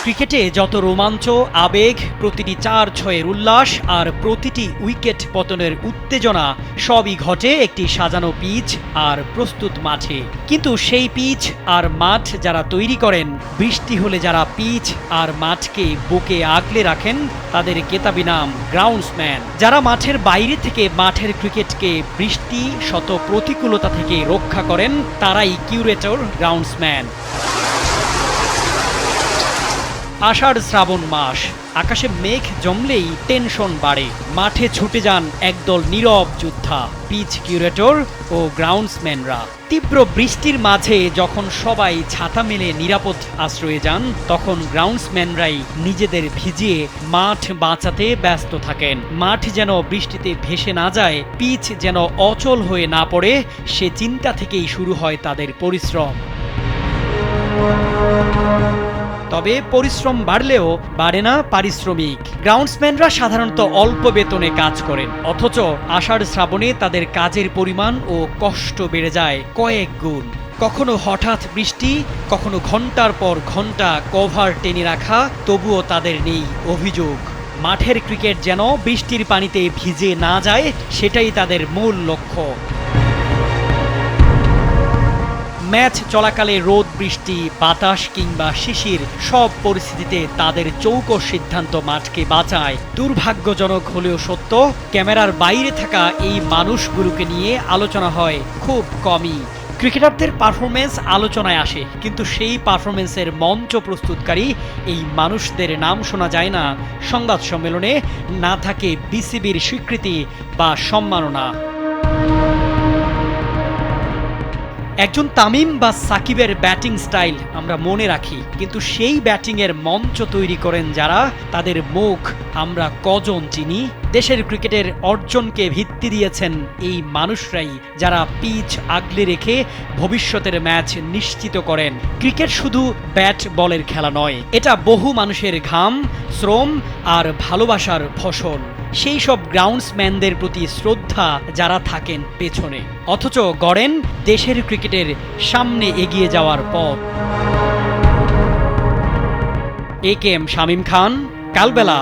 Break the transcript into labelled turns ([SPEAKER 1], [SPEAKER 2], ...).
[SPEAKER 1] ক্রিকেটে যত রোমাঞ্চ, আবেগ, প্রতিটি ৪-৬-এর উল্লাস আর প্রতিটি উইকেট পতনের উত্তেজনা সবই ঘটে একটি সাজানো পিচ আর প্রস্তুত মাঠে। কিন্তু সেই পিচ আর মাঠ যারা তৈরি করেন, বৃষ্টি হলে যারা পিচ আর মাঠকে বুকে আগলে রাখেন, তাদের কেতাবি নাম গ্রাউন্ডসম্যান। যারা মাঠের বাইরে থেকে মাঠের ক্রিকেটকে বৃষ্টি শত প্রতিকূলতা থেকে রক্ষা করেন, তারাই কিউরেটর গ্রাউন্ডসম্যান। আষাঢ় শ্রাবণ মাস, আকাশে মেঘ জমলেই টেনশন বাড়ে। মাঠে ছুটে যান একদল নীরব যোদ্ধা, পিচ কিউরেটর ও গ্রাউন্ডসম্যানরা। তীব্র বৃষ্টির মাঝে যখন সবাই ছাতা মেলে নিরাপদ আশ্রয়ে যান, তখন গ্রাউন্ডসম্যানরাই নিজেদের ভিজিয়ে মাঠ বাঁচাতে ব্যস্ত থাকেন। মাঠ যেন বৃষ্টিতে ভেসে না যায়, পিচ যেন অচল হয়ে না পড়ে, সে চিন্তা থেকেই শুরু হয় তাদের পরিশ্রম। তবে পরিশ্রম বাড়লেও বাড়ে না পারিশ্রমিক। গ্রাউন্ডসম্যানরা সাধারণত অল্প বেতনে কাজ করেন, অথচ আষাঢ় শ্রাবণে তাদের কাজের পরিমাণ ও কষ্ট বেড়ে যায় কয়েক গুণ। কখনো হঠাৎ বৃষ্টি, কখনো ঘন্টার পর ঘন্টা কভার টেনে রাখা, তবুও তাদের নেই অভিযোগ। মাঠের ক্রিকেট যেন বৃষ্টির পানিতে ভিজে না যায়, সেটাই তাদের মূল লক্ষ্য। ম্যাচ চলাকালে রোদ, বৃষ্টি, বাতাস কিংবা শিশির, সব পরিস্থিতিতে তাদের চৌকস সিদ্ধান্ত মাঠকে বাঁচায়। দুর্ভাগ্যজনক হলেও সত্য, ক্যামেরার বাইরে থাকা এই মানুষগুলোকে নিয়ে আলোচনা হয় খুব কমই। ক্রিকেটারদের পারফরমেন্স আলোচনায় আসে, কিন্তু সেই পারফরমেন্সের মঞ্চ প্রস্তুতকারী এই মানুষদের নাম শোনা যায় না সংবাদ সম্মেলনে, না থাকে বিসিবির স্বীকৃতি বা সম্মাননা। একজন তামিম বা সাকিবের ব্যাটিং স্টাইল আমরা মনে রাখি, কিন্তু সেই ব্যাটিংয়ের মঞ্চ তৈরি করেন যারা, তাদের মুখ আমরা কজন চিনি? দেশের ক্রিকেটের অর্জনকে ভিত্তি দিয়েছেন এই মানুষরাই, যারা পিচ আগলে রেখে ভবিষ্যতের ম্যাচ নিশ্চিত করেন। ক্রিকেট শুধু ব্যাট বলের খেলা নয়, এটা বহু মানুষের ঘাম, শ্রম আর ভালোবাসার ফসল। সেই সব গ্রাউন্ডসম্যানদের প্রতি শ্রদ্ধা যারা থাকেন পেছনে, অথচ গড়েন দেশের ক্রিকেটের সামনে এগিয়ে যাওয়ার পথ। এ কে এম শামীম খান, কালবেলা।